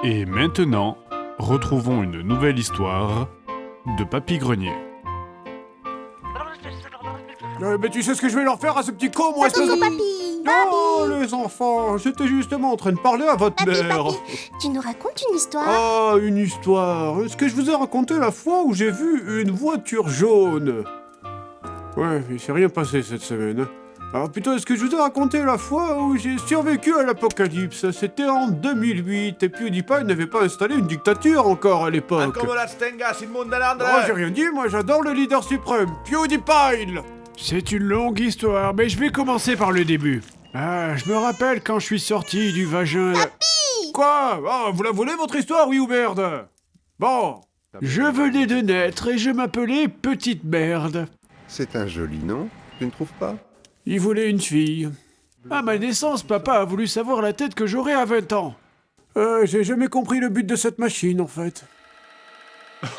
Et maintenant, retrouvons une nouvelle histoire de Papy Grenier. Mais tu sais ce que je vais leur faire à ce petit con, moi, espèce de... Papy, Oh, les enfants, j'étais justement en train de parler à votre mère. Papy, tu nous racontes une histoire? Ah, une histoire. Ce que je vous ai raconté la fois où j'ai vu une voiture jaune. Ouais, il s'est rien passé cette semaine. Alors putain, ce que je vous ai raconté la fois où j'ai survécu à l'apocalypse, c'était en 2008, et PewDiePie n'avait pas installé une dictature encore à l'époque. Oh, j'ai rien dit, moi j'adore le leader suprême, PewDiePie. C'est une longue histoire, mais je vais commencer par le début. Ah, je me rappelle quand je suis sorti du vagin... Papy! Quoi? Ah, vous la voulez votre histoire, oui ou merde? Bon. Je venais de naître et je m'appelais Petite Merde. C'est un joli nom, tu ne trouves pas? Il voulait une fille. À ma naissance, papa a voulu savoir la tête que j'aurais à 20 ans. J'ai jamais compris le but de cette machine, en fait.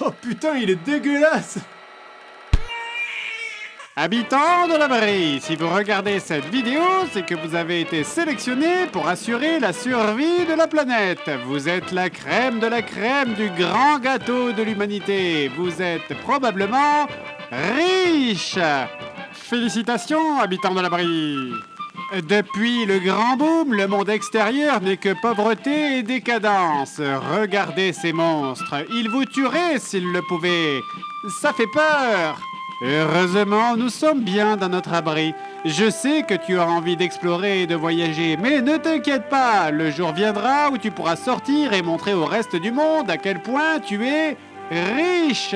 Oh putain, il est dégueulasse! Habitants de la Brie, si vous regardez cette vidéo, c'est que vous avez été sélectionnés pour assurer la survie de la planète. Vous êtes la crème de la crème du grand gâteau de l'humanité. Vous êtes probablement riches. Félicitations, habitants de la Brie. Depuis le grand boom, le monde extérieur n'est que pauvreté et décadence. Regardez ces monstres, ils vous tueraient s'ils le pouvaient. Ça fait peur. Heureusement, nous sommes bien dans notre abri. Je sais que tu as envie d'explorer et de voyager, mais ne t'inquiète pas, le jour viendra où tu pourras sortir et montrer au reste du monde à quel point tu es riche.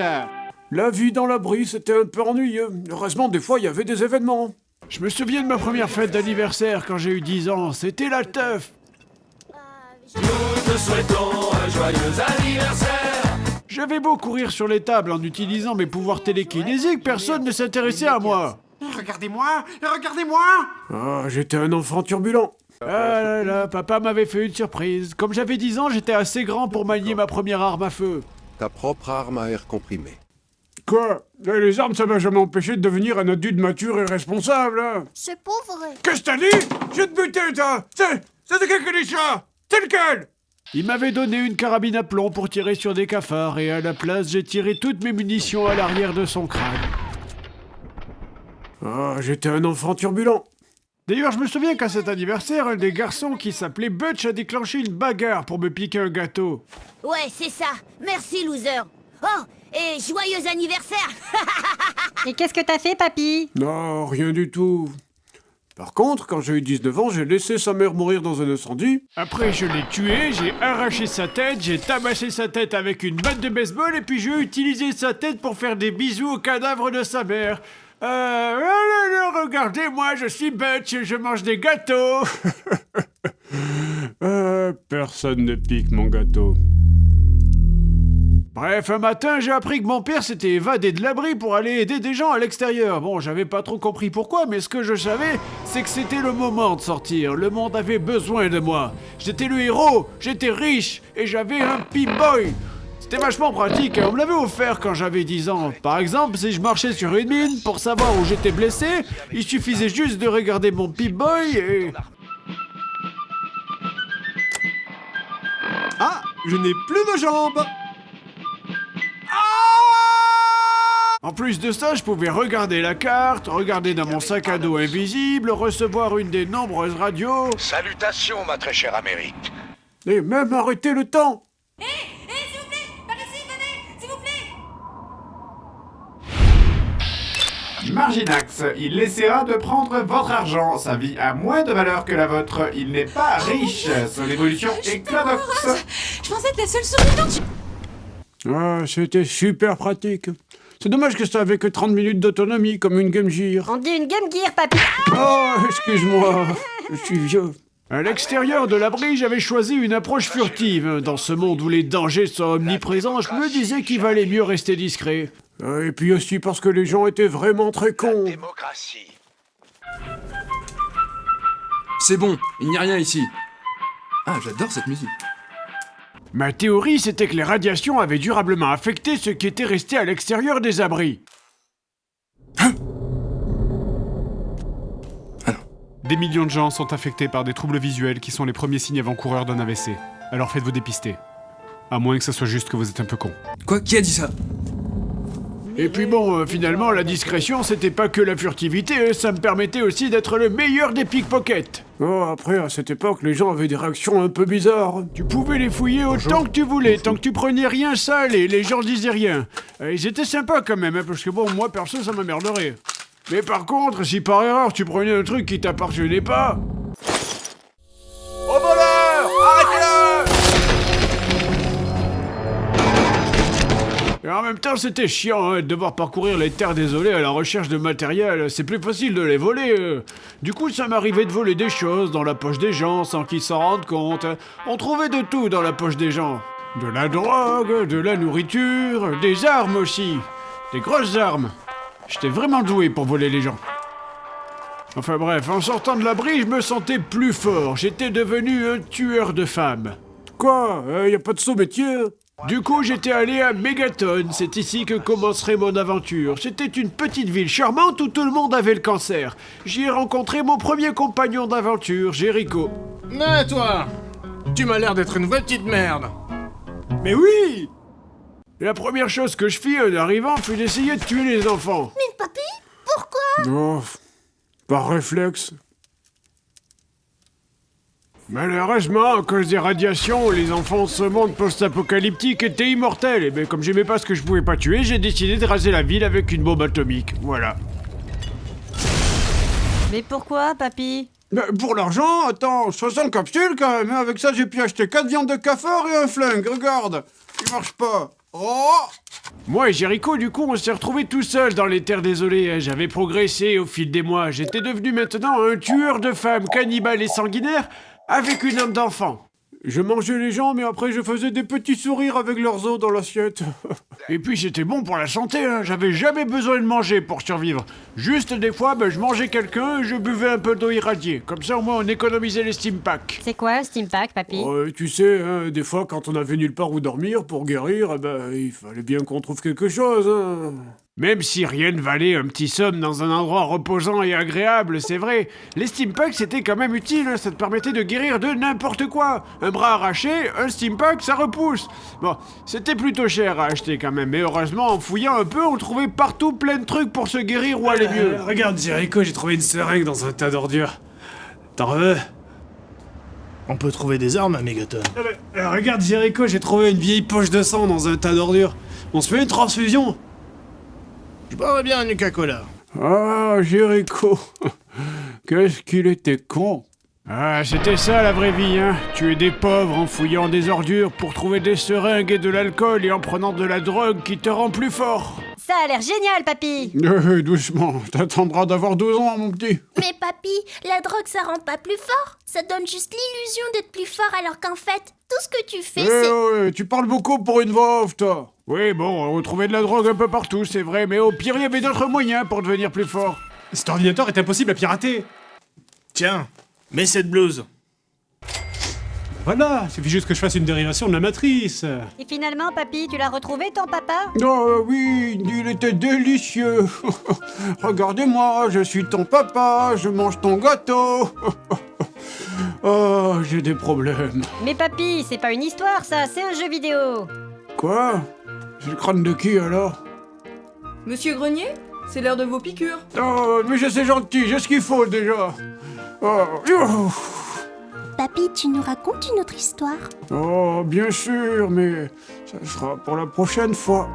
La vie dans l'abri, c'était un peu ennuyeux. Heureusement, des fois, il y avait des événements. Je me souviens de ma première fête d'anniversaire quand j'ai eu 10 ans. C'était la teuf. Nous te souhaitons un joyeux anniversaire. J'avais beau courir sur les tables en utilisant mes pouvoirs télékinésiques, personne ne s'intéressait à moi. Regardez-moi, regardez-moi. Ah, j'étais un enfant turbulent. Ah là là, papa m'avait fait une surprise. Comme j'avais 10 ans, j'étais assez grand pour manier ma première arme à feu. Ta propre arme à air comprimé. Quoi? Les armes, ça m'a jamais empêché de devenir un adulte mature et responsable. Hein. C'est pas vrai. Qu'est-ce que t'as dit? Je vais te buter, toi! C'est de Kakalisha! C'est lequel? Il m'avait donné une carabine à plomb pour tirer sur des cafards et à la place, j'ai tiré toutes mes munitions à l'arrière de son crâne. Ah, j'étais un enfant turbulent. D'ailleurs, je me souviens qu'à cet anniversaire, un des garçons qui s'appelait Butch a déclenché une bagarre pour me piquer un gâteau. Ouais, c'est ça. Merci, loser. Oh, et joyeux anniversaire. Et qu'est-ce que t'as fait, papy? Non, rien du tout. Par contre, quand j'ai eu 19 ans, j'ai laissé sa mère mourir dans un incendie. Après, je l'ai tué, j'ai arraché sa tête, j'ai tabassé sa tête avec une batte de baseball et puis j'ai utilisé sa tête pour faire des bisous au cadavre de sa mère. Regardez-moi, je suis Butch et je mange des gâteaux. Personne ne pique mon gâteau. Bref, un matin, j'ai appris que mon père s'était évadé de l'abri pour aller aider des gens à l'extérieur. Bon, j'avais pas trop compris pourquoi, mais ce que je savais, c'est que c'était le moment de sortir. Le monde avait besoin de moi. J'étais le héros, j'étais riche, et j'avais un Pip-Boy. C'était vachement pratique, on me l'avait offert quand j'avais 10 ans. Par exemple, si je marchais sur une mine, pour savoir où j'étais blessé, il suffisait juste de regarder mon Pip-Boy et... Ah, je n'ai plus de jambes. En plus de ça, je pouvais regarder la carte, regarder dans mon sac à dos invisible, recevoir une des nombreuses radios... Salutations, ma très chère Amérique. Et même arrêter le temps. S'il vous plaît, par ici, venez, s'il vous plaît. Marginax, il essaiera de prendre votre argent. Sa vie a moins de valeur que la vôtre. Il n'est pas riche. Son évolution est cladox. Je pensais être la seule survivante. Ah, c'était super pratique. C'est dommage que ça avait que 30 minutes d'autonomie, comme une Game Gear. On dit une Game Gear, papy. Oh, excuse-moi, je suis vieux. À l'extérieur de l'abri, j'avais choisi une approche furtive. Dans ce monde où les dangers sont omniprésents, je me disais qu'il valait mieux rester discret. Et puis aussi parce que les gens étaient vraiment très cons. Démocratie. C'est bon, il n'y a rien ici. Ah, j'adore cette musique. Ma théorie, c'était que les radiations avaient durablement affecté ceux qui étaient restés à l'extérieur des abris. Des millions de gens sont affectés par des troubles visuels qui sont les premiers signes avant-coureurs d'un AVC. Alors faites-vous dépister. À moins que ça soit juste que vous êtes un peu con. Quoi? Qui a dit ça? Et puis bon, finalement, la discrétion, c'était pas que la furtivité, ça me permettait aussi d'être le meilleur des pickpockets. Oh, après, à cette époque, les gens avaient des réactions un peu bizarres. Tu pouvais les fouiller autant que tu voulais, tant que tu prenais rien sale et les gens disaient rien. Ils étaient sympas quand même, hein, parce que bon, moi perso, ça m'emmerderait. Mais par contre, si par erreur tu prenais un truc qui t'appartenait pas... Au voleur! Arrêtez-le! Et en même temps, c'était chiant hein, de devoir parcourir les terres désolées à la recherche de matériel. C'est plus facile de les voler. Du coup, ça m'arrivait de voler des choses dans la poche des gens sans qu'ils s'en rendent compte. On trouvait de tout dans la poche des gens. De la drogue, de la nourriture, des armes aussi. Des grosses armes. J'étais vraiment doué pour voler les gens. Enfin bref, en sortant de l'abri, je me sentais plus fort. J'étais devenu un tueur de femmes. Quoi? Y a pas de sous-métier? Du coup, j'étais allé à Megaton, c'est ici que commencerait mon aventure. C'était une petite ville charmante où tout le monde avait le cancer. J'y ai rencontré mon premier compagnon d'aventure, Jericho. Mais toi, tu m'as l'air d'être une vraie petite merde. Mais oui! La première chose que je fis en arrivant fut d'essayer de tuer les enfants. Mais papy, pourquoi? Oh, par réflexe. Malheureusement, à cause des radiations, les enfants de ce monde post-apocalyptique étaient immortels. Et bien comme j'aimais pas ce que je pouvais pas tuer, j'ai décidé de raser la ville avec une bombe atomique. Voilà. Mais pourquoi, papy? Pour l'argent, attends, 60 capsules quand même, hein. Avec ça j'ai pu acheter 4 viandes de cafard et un flingue, regarde. Il marche pas. Oh! Moi et Jericho, du coup, on s'est retrouvés tout seuls dans les terres désolées. J'avais progressé au fil des mois. J'étais devenu maintenant un tueur de femmes, cannibale et sanguinaire, avec une âme d'enfant. Je mangeais les gens, mais après je faisais des petits sourires avec leurs os dans l'assiette. Et puis c'était bon pour la santé, hein. J'avais jamais besoin de manger pour survivre. Juste des fois, je mangeais quelqu'un et je buvais un peu d'eau irradiée. Comme ça au moins on économisait les steam packs. C'est quoi, Steam Pack, papy? Tu sais, hein, des fois quand on avait nulle part où dormir pour guérir, il fallait bien qu'on trouve quelque chose. Hein. Même si rien ne valait un petit somme dans un endroit reposant et agréable, c'est vrai. Les steam packs c'était quand même utile, hein. Ça te permettait de guérir de n'importe quoi. Un bras arraché, un steam pack, ça repousse. Bon, c'était plutôt cher à acheter quand même, mais heureusement en fouillant un peu, on trouvait partout plein de trucs pour se guérir ou aller mieux. Regarde Jericho, j'ai trouvé une seringue dans un tas d'ordures. T'en veux? On peut trouver des armes à Megaton. Regarde Jericho, j'ai trouvé une vieille poche de sang dans un tas d'ordures. On se fait une transfusion? Je boirais bien un Nuka-Cola. Ah, Jericho. Qu'est-ce qu'il était con. Ah, c'était ça la vraie vie, hein. Tuer des pauvres en fouillant des ordures pour trouver des seringues et de l'alcool et en prenant de la drogue qui te rend plus fort. Ça a l'air génial, papy! Doucement, t'attendras d'avoir 12 ans, mon petit. Mais papy, la drogue ça rend pas plus fort. Ça donne juste l'illusion d'être plus fort alors qu'en fait, tout ce que tu fais c'est... Ouais, tu parles beaucoup pour une voix off, toi. Oui, bon, on trouvait de la drogue un peu partout, c'est vrai, mais au pire, il y avait d'autres moyens pour devenir plus fort. Cet ordinateur est impossible à pirater. Tiens, mets cette blouse. Voilà, suffit juste que je fasse une dérivation de la matrice. Et finalement, papy, tu l'as retrouvé, ton papa? Oh oui, il était délicieux. Regardez-moi, je suis ton papa, je mange ton gâteau. Oh, j'ai des problèmes. Mais papy, c'est pas une histoire, ça, c'est un jeu vidéo! Quoi? C'est le crâne de qui, alors? Monsieur Grenier, c'est l'heure de vos piqûres. Oh, mais c'est gentil, j'ai ce qu'il faut, déjà. Oh, Papy, tu nous racontes une autre histoire? oh, bien sûr, mais ça sera pour la prochaine fois.